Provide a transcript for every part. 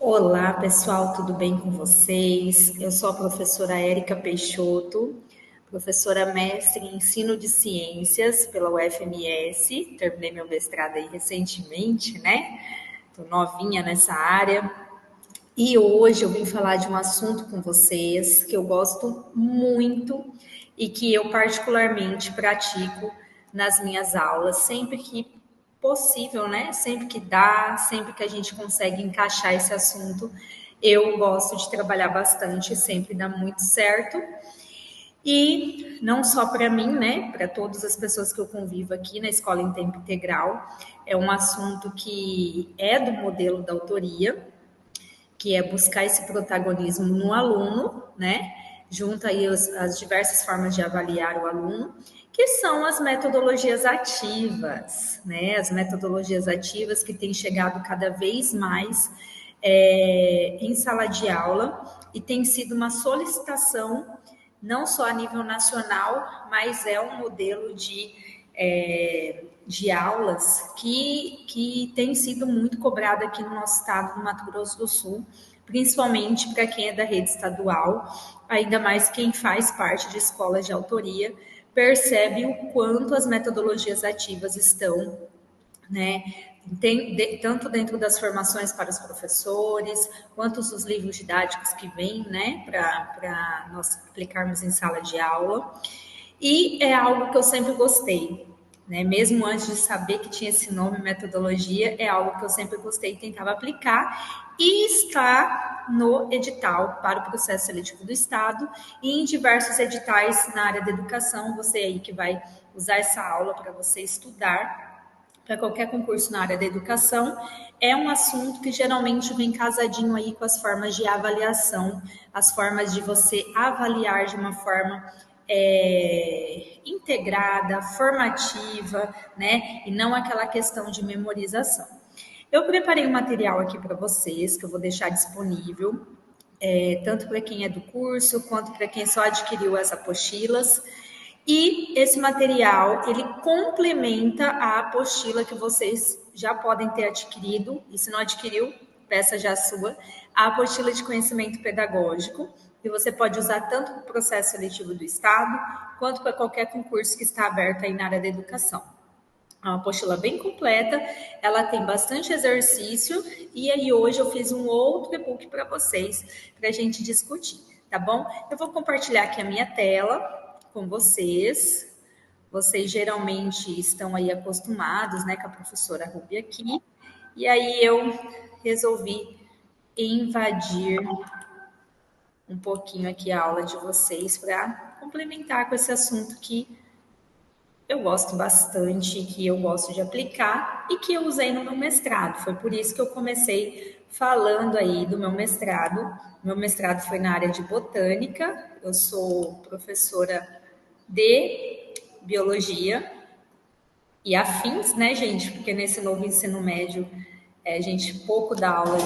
Olá, pessoal, tudo bem com vocês? Eu sou a professora Érica Peixoto, professora mestre em ensino de ciências pela UFMS. Terminei meu mestrado aí recentemente, né? Tô novinha nessa área. E hoje eu vim falar de um assunto com vocês que eu gosto muito e que eu particularmente pratico nas minhas aulas, sempre que possível, né? Sempre que dá, sempre que a gente consegue encaixar esse assunto, eu gosto de trabalhar bastante, sempre dá muito certo. E não só para mim, né? Para todas as pessoas que eu convivo aqui na escola em tempo integral, é um assunto que é do modelo da autoria, que é buscar esse protagonismo no aluno, né? Junta aí as diversas formas de avaliar o aluno, que são as metodologias ativas, né? As metodologias ativas que têm chegado cada vez mais em sala de aula e tem sido uma solicitação não só a nível nacional, mas é um modelo de aulas que tem sido muito cobrado aqui no nosso estado, no Mato Grosso do Sul, principalmente para quem é da rede estadual, ainda mais quem faz parte de escolas de autoria, percebe o quanto as metodologias ativas estão, né? Tanto dentro das formações para os professores, quanto os livros didáticos que vêm, né, para nós aplicarmos em sala de aula. E é algo que eu sempre gostei, né? Mesmo antes de saber que tinha esse nome, metodologia, é algo que eu sempre gostei e tentava aplicar. E está no edital para o processo seletivo do Estado e em diversos editais na área da educação. Você aí que vai usar essa aula para você estudar para qualquer concurso na área da educação, é um assunto que geralmente vem casadinho aí com as formas de avaliação, as formas de você avaliar de uma forma integrada, formativa, né? E não aquela questão de memorização. Eu preparei um material aqui para vocês, que eu vou deixar disponível, tanto para quem é do curso, quanto para quem só adquiriu as apostilas. E esse material, ele complementa a apostila que vocês já podem ter adquirido, e se não adquiriu, peça já a sua, a apostila de conhecimento pedagógico, que você pode usar tanto para o processo seletivo do Estado, quanto para qualquer concurso que está aberto aí na área da educação. É uma apostila bem completa, ela tem bastante exercício, e aí hoje eu fiz um outro e-book para vocês, para a gente discutir, tá bom? Eu vou compartilhar aqui a minha tela com vocês. Vocês geralmente estão aí acostumados, né, com a professora Ruby aqui, e aí eu resolvi invadir um pouquinho aqui a aula de vocês para complementar com esse assunto que eu gosto bastante, que eu gosto de aplicar e que eu usei no meu mestrado. Foi por isso que eu comecei falando aí do meu mestrado. Meu mestrado foi na área de botânica, eu sou professora de biologia e afins, né, gente? Porque nesse novo ensino médio a gente pouco dá aula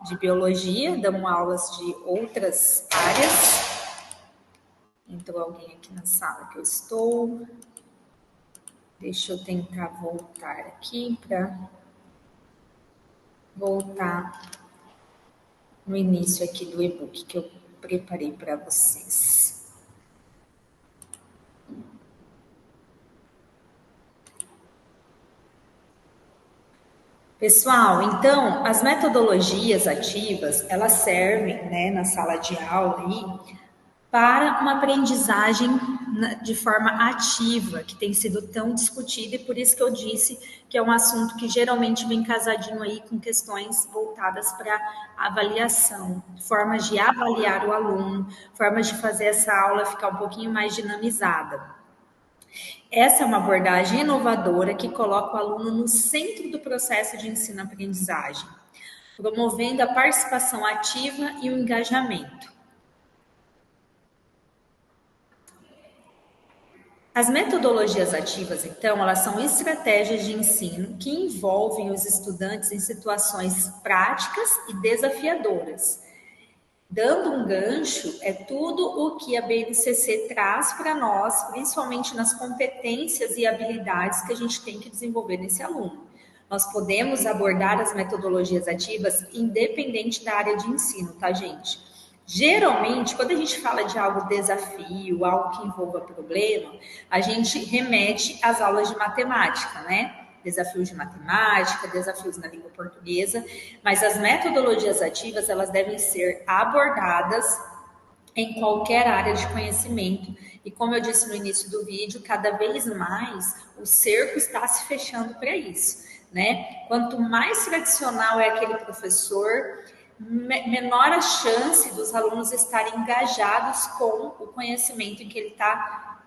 de biologia, damos aulas de outras áreas. Entrou alguém aqui na sala que eu estou. Deixa eu tentar voltar aqui para voltar no início aqui do e-book que eu preparei para vocês. Pessoal, então, as metodologias ativas, elas servem, né, na sala de aula aí, para uma aprendizagem de forma ativa, que tem sido tão discutida, e por isso que eu disse que é um assunto que geralmente vem casadinho aí com questões voltadas para avaliação, formas de avaliar o aluno, formas de fazer essa aula ficar um pouquinho mais dinamizada. Essa é uma abordagem inovadora que coloca o aluno no centro do processo de ensino-aprendizagem, promovendo a participação ativa e o engajamento. As metodologias ativas, então, elas são estratégias de ensino que envolvem os estudantes em situações práticas e desafiadoras. Dando um gancho, é tudo o que a BNCC traz para nós, principalmente nas competências e habilidades que a gente tem que desenvolver nesse aluno. nós podemos abordar as metodologias ativas independente da área de ensino, tá, gente? Geralmente, quando a gente fala de algo desafio, algo que envolva problema, a gente remete às aulas de matemática, né? Desafios de matemática, desafios na língua portuguesa, mas as metodologias ativas, elas devem ser abordadas em qualquer área de conhecimento. E como eu disse no início do vídeo, cada vez mais o cerco está se fechando para isso, né? Quanto mais tradicional é aquele professor, menor a chance dos alunos estarem engajados com o conhecimento que ele está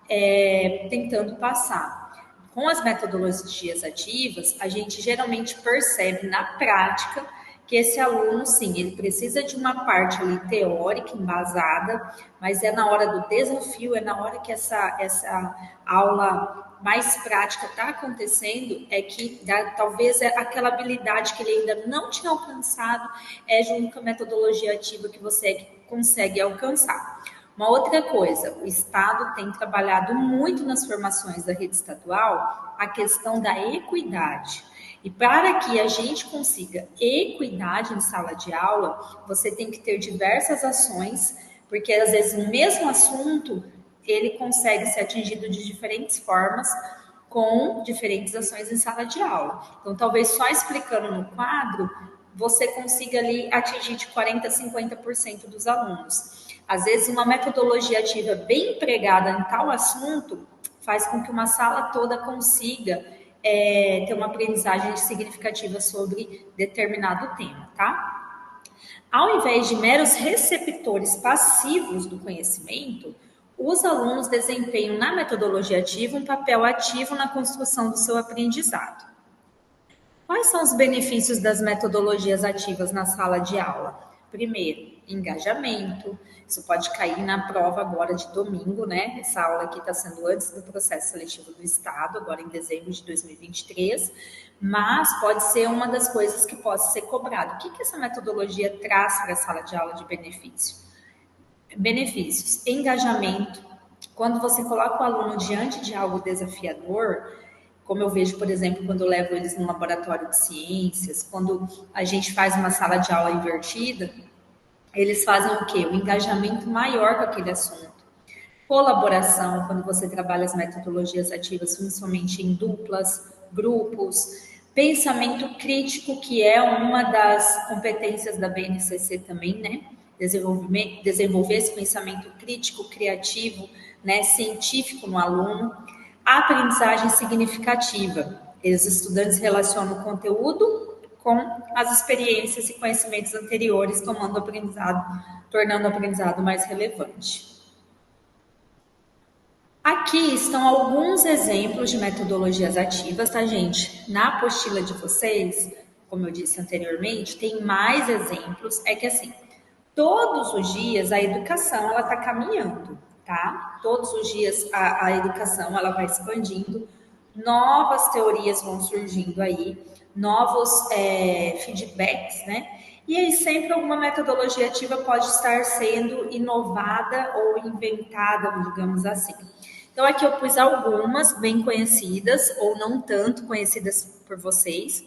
tentando passar. Com as metodologias ativas, a gente geralmente percebe na prática que esse aluno, sim, ele precisa de uma parte ali teórica, embasada, mas é na hora do desafio, é na hora que essa aula mais prática está acontecendo, é que talvez aquela habilidade que ele ainda não tinha alcançado é junto com a metodologia ativa que você consegue alcançar. Uma outra coisa, o Estado tem trabalhado muito nas formações da rede estadual a questão da equidade. E para que a gente consiga equidade em sala de aula, você tem que ter diversas ações, porque às vezes o mesmo assunto, ele consegue ser atingido de diferentes formas, com diferentes ações em sala de aula. Então, talvez só explicando no quadro, você consiga ali atingir de 40% a 50% dos alunos. Às vezes, uma metodologia ativa bem empregada em tal assunto faz com que uma sala toda consiga ter uma aprendizagem significativa sobre determinado tema, tá? Ao invés de meros receptores passivos do conhecimento, os alunos desempenham na metodologia ativa um papel ativo na construção do seu aprendizado. Quais são os benefícios das metodologias ativas na sala de aula? Primeiro, engajamento. Isso pode cair na prova agora de domingo, né? Essa aula aqui está sendo antes do processo seletivo do Estado, agora em dezembro de 2023, mas pode ser uma das coisas que pode ser cobrado. O que essa metodologia traz para a sala de aula de benefício? Benefícios, engajamento. Quando você coloca o aluno diante de algo desafiador, como eu vejo, por exemplo, quando eu levo eles no laboratório de ciências, quando a gente faz uma sala de aula invertida, eles fazem o quê? O engajamento maior com aquele assunto. Colaboração, quando você trabalha as metodologias ativas, principalmente em duplas, grupos. Pensamento crítico, que é uma das competências da BNCC também, né? Desenvolver esse pensamento crítico, criativo, né? Científico no aluno. A aprendizagem significativa. Os estudantes relacionam o conteúdo com as experiências e conhecimentos anteriores, tornando o aprendizado mais relevante. Aqui estão alguns exemplos de metodologias ativas, tá, gente? Na apostila de vocês, como eu disse anteriormente, tem mais exemplos. É que assim, todos os dias a educação ela está caminhando, tá? Todos os dias a educação ela vai expandindo, novas teorias vão surgindo aí, novos feedbacks, né? E aí sempre alguma metodologia ativa pode estar sendo inovada ou inventada, digamos assim. Então aqui eu pus algumas bem conhecidas ou não tanto conhecidas por vocês,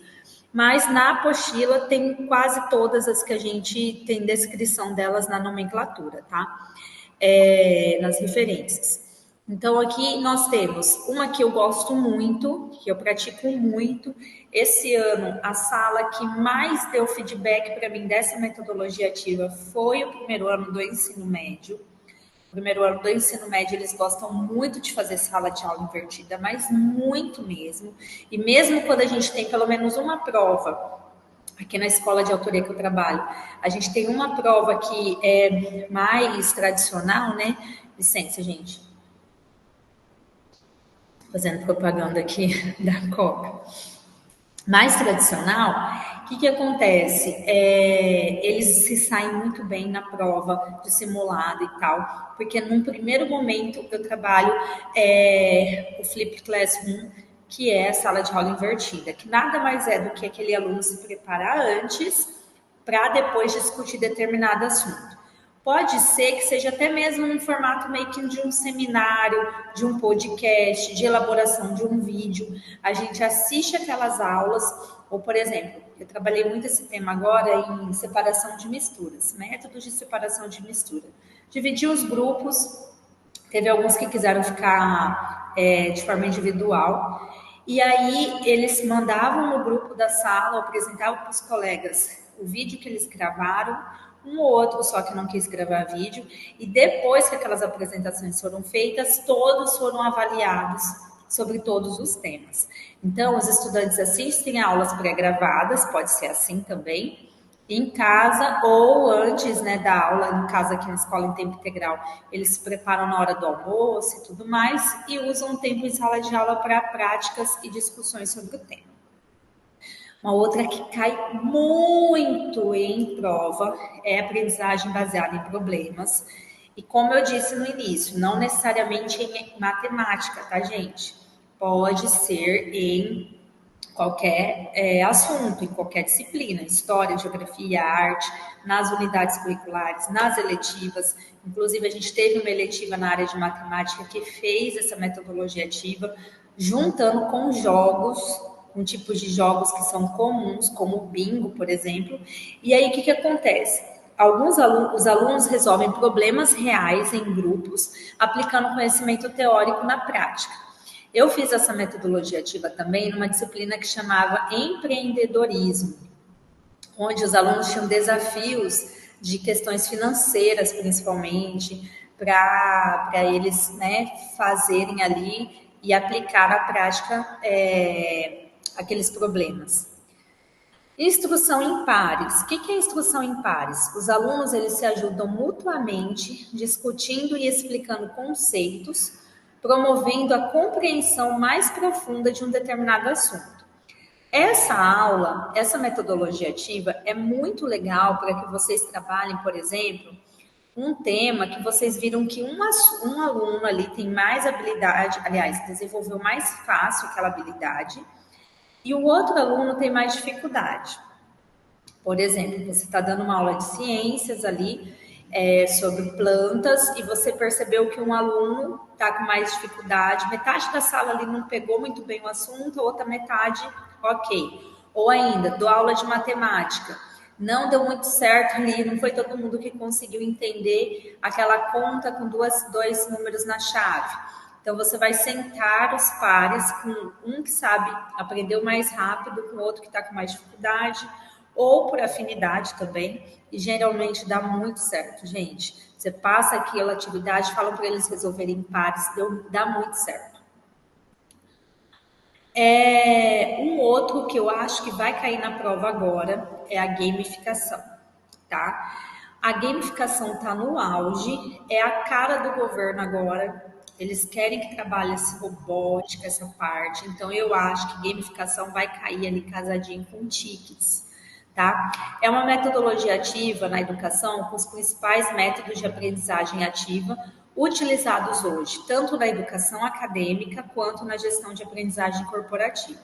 mas na apostila tem quase todas as que a gente tem descrição delas na nomenclatura, tá? Nas referências. Então, aqui nós temos uma que eu gosto muito, que eu pratico muito. Esse ano, a sala que mais deu feedback para mim dessa metodologia ativa foi o primeiro ano do ensino médio. No primeiro ano do ensino médio, eles gostam muito de fazer sala de aula invertida, mas muito mesmo. E mesmo quando a gente tem pelo menos uma prova, aqui na escola de autoria que eu trabalho, a gente tem uma prova que é mais tradicional, né? Licença, gente. Fazendo propaganda aqui da Copa. Mais tradicional, o que acontece? Eles se saem muito bem na prova de simulado e tal, porque num primeiro momento eu trabalho o Flip Classroom, que é a sala de aula invertida, que nada mais é do que aquele aluno se preparar antes para depois discutir determinado assunto. Pode ser que seja até mesmo no formato meio que de um seminário, de um podcast, de elaboração de um vídeo. A gente assiste aquelas aulas Ou, por exemplo, eu trabalhei muito esse tema agora em separação de misturas, métodos de separação de mistura. Dividi os grupos, teve alguns que quiseram ficar de forma individual, e aí eles mandavam no grupo da sala, apresentavam para os colegas o vídeo que eles gravaram, um ou outro só que não quis gravar vídeo, e depois que aquelas apresentações foram feitas, todos foram avaliados sobre todos os temas. Então, os estudantes assistem a aulas pré-gravadas, pode ser assim também, em casa ou antes, né, da aula, no caso aqui na escola em tempo integral, eles se preparam na hora do almoço e tudo mais, e usam o tempo em sala de aula para práticas e discussões sobre o tema. Uma outra que cai muito em prova é a aprendizagem baseada em problemas. E como eu disse no início, não necessariamente em matemática, tá, gente? Pode ser em qualquer assunto, em qualquer disciplina, história, geografia, arte, nas unidades curriculares, nas eletivas. Inclusive, a gente teve uma eletiva na área de matemática que fez essa metodologia ativa, juntando com jogos, com tipos de jogos que são comuns, como o bingo, por exemplo. E aí, o que acontece? Os alunos resolvem problemas reais em grupos, aplicando conhecimento teórico na prática. Eu fiz essa metodologia ativa também numa disciplina que chamava empreendedorismo, onde os alunos tinham desafios de questões financeiras, principalmente, para eles, né, fazerem ali e aplicar na prática aqueles problemas. Instrução em pares. O que é instrução em pares? Os alunos eles se ajudam mutuamente, discutindo e explicando conceitos, promovendo a compreensão mais profunda de um determinado assunto. Essa aula, essa metodologia ativa é muito legal para que vocês trabalhem, por exemplo, um tema que vocês viram que um aluno ali tem mais habilidade, aliás, desenvolveu mais fácil aquela habilidade, e o outro aluno tem mais dificuldade. Por exemplo, você está dando uma aula de ciências ali, sobre plantas, e você percebeu que um aluno está com mais dificuldade, metade da sala ali não pegou muito bem o assunto, a outra metade, ok. Ou ainda, dou aula de matemática, não deu muito certo ali, não foi todo mundo que conseguiu entender aquela conta com dois números na chave. Então, você vai sentar os pares com um que sabe, aprendeu mais rápido, com outro que está com mais dificuldade, ou por afinidade também, e geralmente dá muito certo, gente. Você passa aquela atividade, falam para eles resolverem em pares, dá muito certo. Um outro que eu acho que vai cair na prova agora é a gamificação, tá? A gamificação está no auge, é a cara do governo agora. Eles querem que trabalhe essa robótica, essa parte. Então, eu acho que gamificação vai cair ali casadinho com tickets. Tá? É uma metodologia ativa na educação com os principais métodos de aprendizagem ativa utilizados hoje, tanto na educação acadêmica quanto na gestão de aprendizagem corporativa.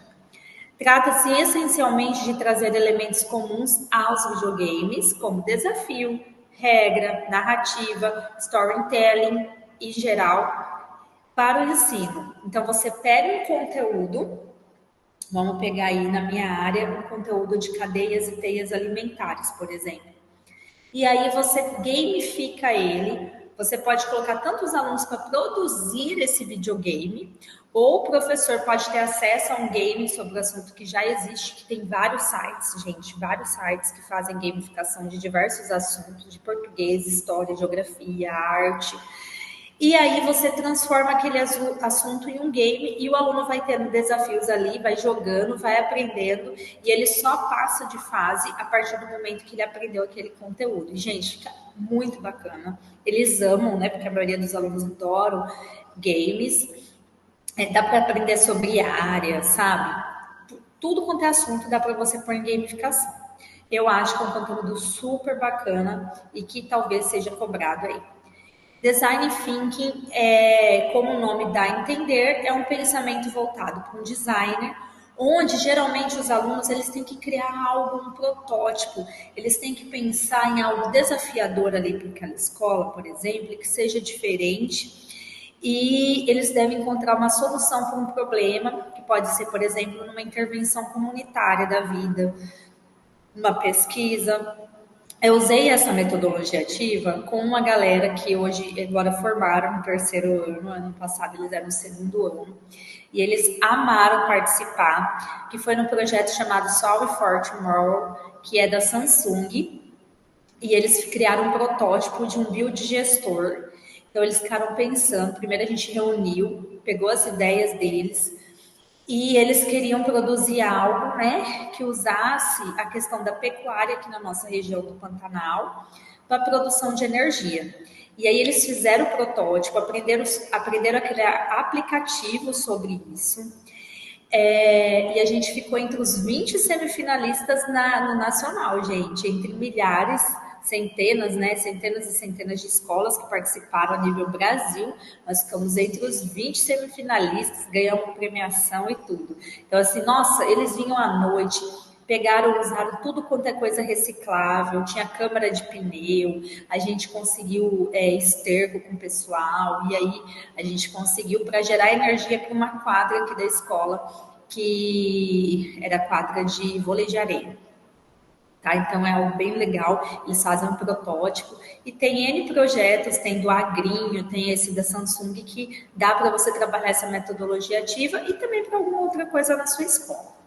Trata-se essencialmente de trazer elementos comuns aos videogames, como desafio, regra, narrativa, storytelling e geral, para o ensino. Então, você pega um conteúdo. Vamos pegar aí na minha área um conteúdo de cadeias e teias alimentares, por exemplo. E aí você gamifica ele. Você pode colocar tanto os alunos para produzir esse videogame, ou o professor pode ter acesso a um game sobre o assunto que já existe, que tem vários sites, gente, vários sites que fazem gamificação de diversos assuntos, de português, história, geografia, arte. E aí você transforma aquele assunto em um game e o aluno vai tendo desafios ali, vai jogando, vai aprendendo e ele só passa de fase a partir do momento que ele aprendeu aquele conteúdo. E, gente, fica muito bacana. Eles amam, né? Porque a maioria dos alunos adoram games. Dá para aprender sobre área, sabe? Tudo quanto é assunto dá para você pôr em gamificação. Eu acho que é um conteúdo super bacana e que talvez seja cobrado aí. Design Thinking, como o nome dá a entender, é um pensamento voltado para um designer, onde geralmente os alunos eles têm que criar algo, um protótipo, eles têm que pensar em algo desafiador ali para aquela escola, por exemplo, que seja diferente e eles devem encontrar uma solução para um problema, que pode ser, por exemplo, numa intervenção comunitária da vida, numa pesquisa. Eu usei essa metodologia ativa com uma galera que hoje agora formaram no terceiro ano, ano passado eles eram no segundo ano, e eles amaram participar, que foi num projeto chamado Solve for Tomorrow, que é da Samsung, e eles criaram um protótipo de um biodigestor. Então eles ficaram pensando, primeiro a gente reuniu, pegou as ideias deles, e eles queriam produzir algo, né, que usasse a questão da pecuária aqui na nossa região do Pantanal para a produção de energia. E aí eles fizeram o protótipo, aprenderam aquele aplicativo sobre isso. E a gente ficou entre os 20 semifinalistas no nacional, gente, entre milhares, centenas, né? Centenas e centenas de escolas que participaram a nível Brasil. Nós ficamos entre os 20 semifinalistas, ganhamos premiação e tudo. Então, assim, nossa, eles vinham à noite, pegaram, usaram tudo quanto é coisa reciclável, tinha câmara de pneu, a gente conseguiu esterco com o pessoal, e aí a gente conseguiu para gerar energia para uma quadra aqui da escola, que era quadra de vôlei de areia. Tá? Então é algo bem legal, eles fazem um protótipo e tem N projetos, tem do Agrinho, tem esse da Samsung que dá para você trabalhar essa metodologia ativa e também para alguma outra coisa na sua escola.